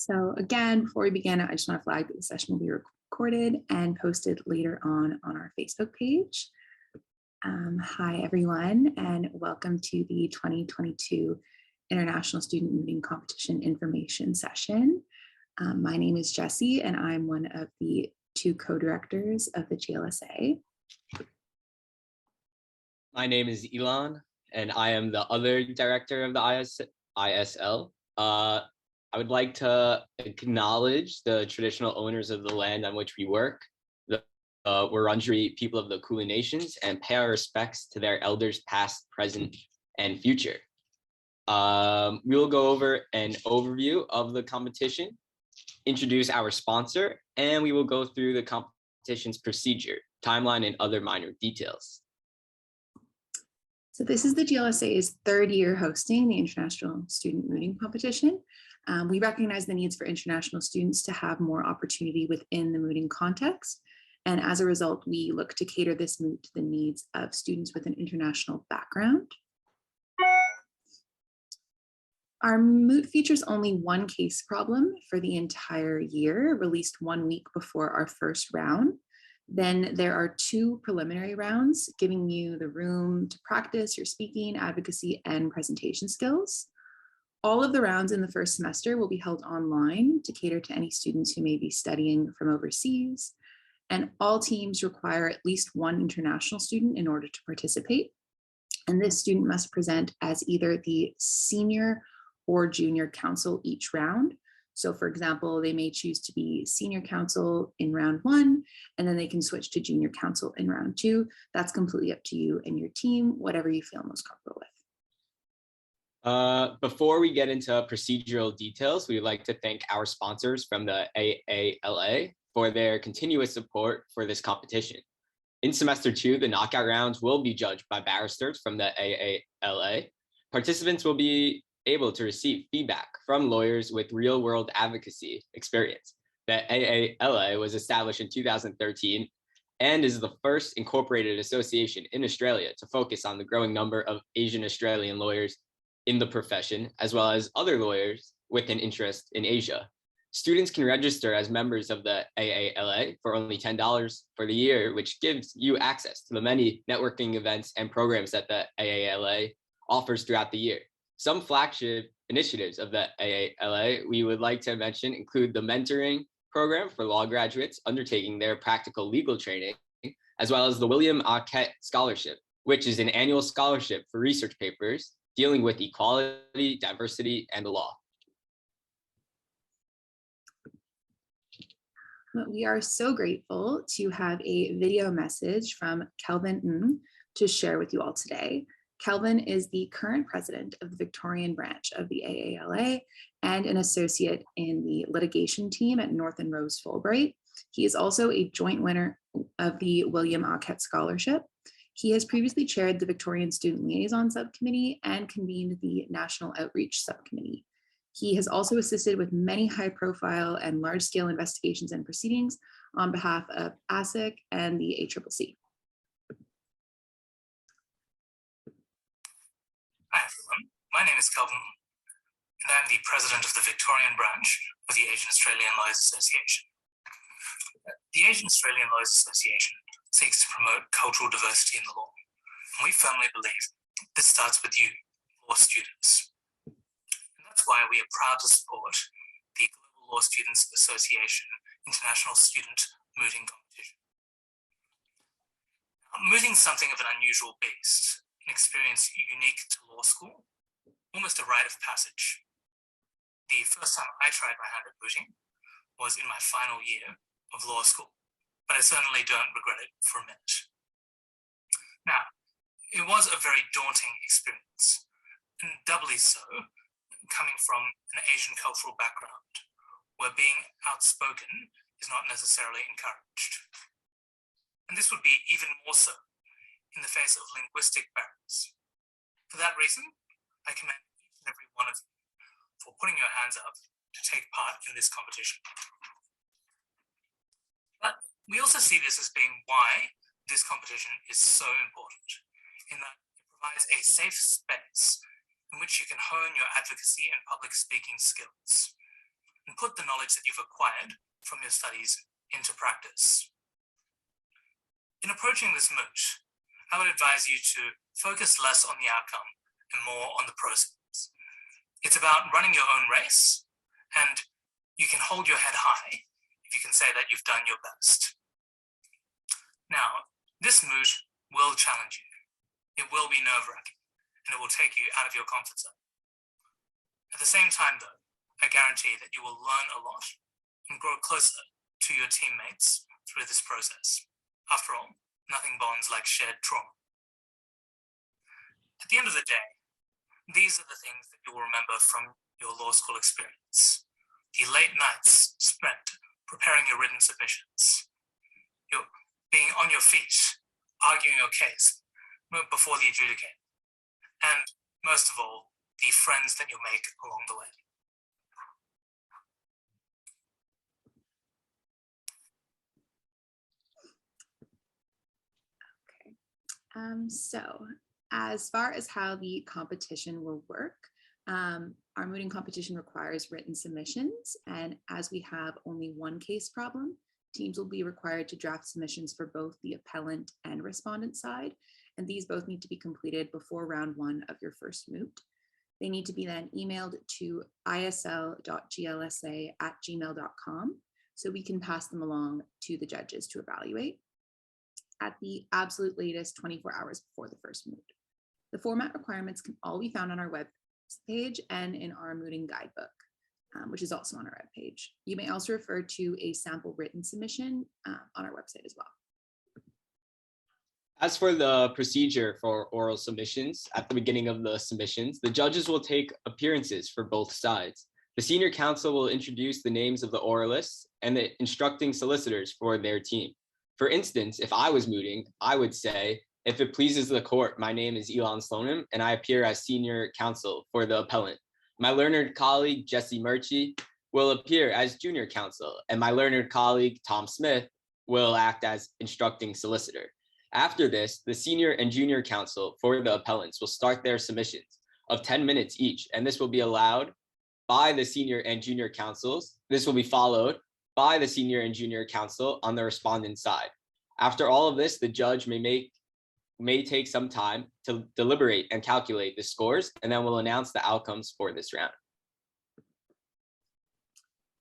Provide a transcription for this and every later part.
So again, before we begin, I just want to flag that the session will be recorded and posted later on our Facebook page. Hi, everyone, and welcome to the 2022 International Student Mooting Competition Information Session. My name is Jessie, and I'm one of the two co-directors of the GLSA. My name is Elon, and I am the other director of the ISL. I would like to acknowledge the traditional owners of the land on which we work, the Wurundjeri people of the Kulin Nations, and pay our respects to their elders past, present, and future. We will go over an overview of the competition, introduce our sponsor, and we will go through the competition's procedure, timeline, and other minor details. So this is the GLSA's third year hosting the International Student Mooting Competition. We recognize the needs for international students to have more opportunity within the mooting context. And as a result, we look to cater this moot to the needs of students with an international background. Our moot features only one case problem for the entire year, released 1 week before our first round. Then there are two preliminary rounds, giving you the room to practice your speaking, advocacy, and presentation skills. All of the rounds in the first semester will be held online to cater to any students who may be studying from overseas. And all teams require at least one international student in order to participate. And this student must present as either the senior or junior counsel each round. So for example, they may choose to be senior counsel in round 1, and then they can switch to junior counsel in round 2. That's completely up to you and your team, whatever you feel most comfortable with. Before we get into procedural details, we would like to thank our sponsors from the AALA for their continuous support for this competition. In semester 2, the knockout rounds will be judged by barristers from the AALA. Participants will be able to receive feedback from lawyers with real-world advocacy experience. The AALA was established in 2013 and is the first incorporated association in Australia to focus on the growing number of Asian Australian lawyers in the profession, as well as other lawyers with an interest in Asia. Students can register as members of the AALA for only $10 for the year, which gives you access to the many networking events and programs that the AALA offers throughout the year. Some flagship initiatives of the AALA we would like to mention include the mentoring program for law graduates undertaking their practical legal training, as well as the William Arquette Scholarship, which is an annual scholarship for research papers dealing with equality, diversity, and the law. We are so grateful to have a video message from Kelvin Ng to share with you all today. Kelvin is the current president of the Victorian branch of the AALA and an associate in the litigation team at North and Rose Fulbright. He is also a joint winner of the William Arquette Scholarship. He has previously chaired the Victorian Student Liaison Subcommittee and convened the National Outreach Subcommittee. He has also assisted with many high-profile and large-scale investigations and proceedings on behalf of ASIC and the AACC. Hi everyone, my name is Kelvin Ng, and I'm the president of the Victorian branch of the Asian Australian Lawyers Association. The Asian Australian Lawyers Association seeks to promote cultural diversity in the law, and we firmly believe this starts with you, law students. And that's why we are proud to support the Global Law Students Association International Student Mooting Competition. Now, mooting is something of an unusual beast, an experience unique to law school, almost a rite of passage. The first time I tried my hand at mooting was in my final year of law school, but I certainly don't regret it for a minute. Now, it was a very daunting experience, and doubly so coming from an Asian cultural background, where being outspoken is not necessarily encouraged. And this would be even more so in the face of linguistic barriers. For that reason, I commend each and every one of you for putting your hands up to take part in this competition. But we also see this as being why this competition is so important, in that it provides a safe space in which you can hone your advocacy and public speaking skills. and put the knowledge that you've acquired from your studies into practice. In approaching this moot, I would advise you to focus less on the outcome and more on the process. It's about running your own race, and you can hold your head high if you can say that you've done your best. Now, this moot will challenge you. It will be nerve-wracking, and it will take you out of your comfort zone. At the same time, though, I guarantee that you will learn a lot and grow closer to your teammates through this process. After all, nothing bonds like shared trauma. At the end of the day, these are the things that you will remember from your law school experience. The late nights spent preparing your written submissions, your being on your feet, arguing your case before the adjudicator, and most of all, the friends that you'll make along the way. So as far as how the competition will work, our mooting competition requires written submissions, and as we have only one case problem, teams will be required to draft submissions for both the appellant and respondent side, and these both need to be completed before round one of your first moot. They need to be then emailed to isl.glsa@gmail.com so we can pass them along to the judges to evaluate at the absolute latest 24 hours before the first moot. The format requirements can all be found on our web page and in our mooting guidebook, which is also on our web page. You may also refer to a sample written submission on our website as well. As for the procedure for oral submissions, at the beginning of the submissions, the judges will take appearances for both sides. The senior counsel will introduce the names of the oralists and the instructing solicitors for their team. For instance, if I was mooting, I would say, if it pleases the court, my name is Elon Slonim, and I appear as senior counsel for the appellant. My learned colleague, Jesse Murchie, will appear as junior counsel, and my learned colleague, Tom Smith, will act as instructing solicitor. After this, the senior and junior counsel for the appellants will start their submissions of 10 minutes each, and this will be allowed by the senior and junior counsels. This will be followed by the senior and junior counsel on the respondent side. After all of this, the judge may take some time to deliberate and calculate the scores, and then we'll announce the outcomes for this round.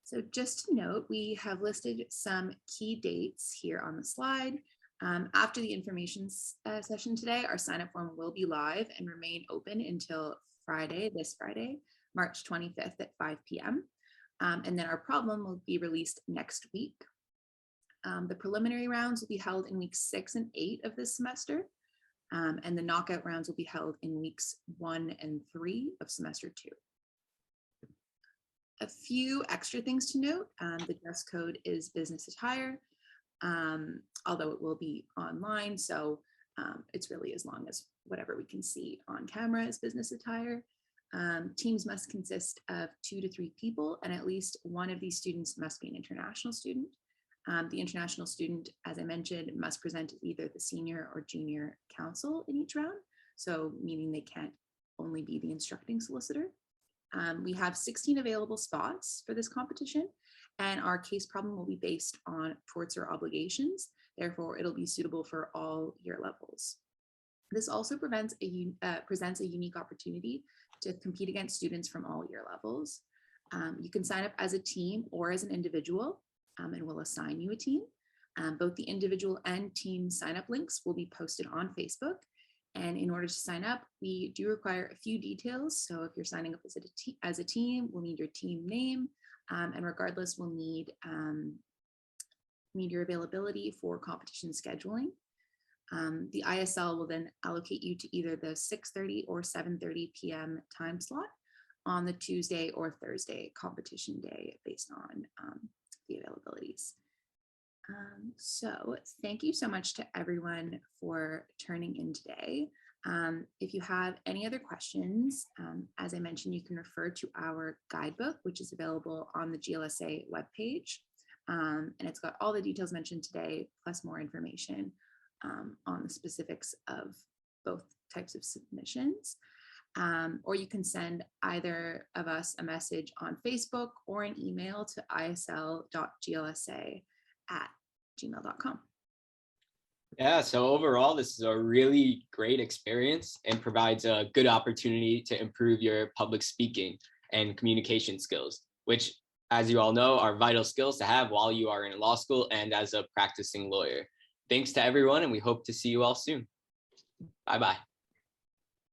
So just to note, we have listed some key dates here on the slide. After the information session today, our sign-up form will be live and remain open until this Friday, March 25th at 5 p.m. And then our problem will be released next week. The preliminary rounds will be held in weeks 6 and 8 of this semester. And the knockout rounds will be held in weeks 1 and 3 of semester 2. A few extra things to note, the dress code is business attire, although it will be online. So it's really as long as whatever we can see on camera is business attire. Teams must consist of 2 to 3 people, and at least one of these students must be an international student. The international student, as I mentioned, must present either the senior or junior counsel in each round, so meaning they can't only be the instructing solicitor. We have 16 available spots for this competition, and our case problem will be based on torts or obligations. Therefore, it'll be suitable for all year levels. This also presents a unique opportunity to compete against students from all year levels. You can sign up as a team or as an individual, and we'll assign you a team. Both the individual and team sign-up links will be posted on Facebook. And in order to sign up, we do require a few details. So if you're signing up as a team, we'll need your team name, and regardless, we'll need your availability for competition scheduling. The ISL will then allocate you to either the 6:30 or 7:30 p.m. time slot on the Tuesday or Thursday competition day based on the availabilities. So thank you so much to everyone for turning in today. If you have any other questions, as I mentioned, you can refer to our guidebook, which is available on the GLSA webpage. And it's got all the details mentioned today, plus more information on the specifics of both types of submissions. Or you can send either of us a message on Facebook or an email to isl.glsa@gmail.com. Yeah, so overall, this is a really great experience and provides a good opportunity to improve your public speaking and communication skills, which, as you all know, are vital skills to have while you are in law school and as a practicing lawyer. Thanks to everyone, and we hope to see you all soon. Bye-bye.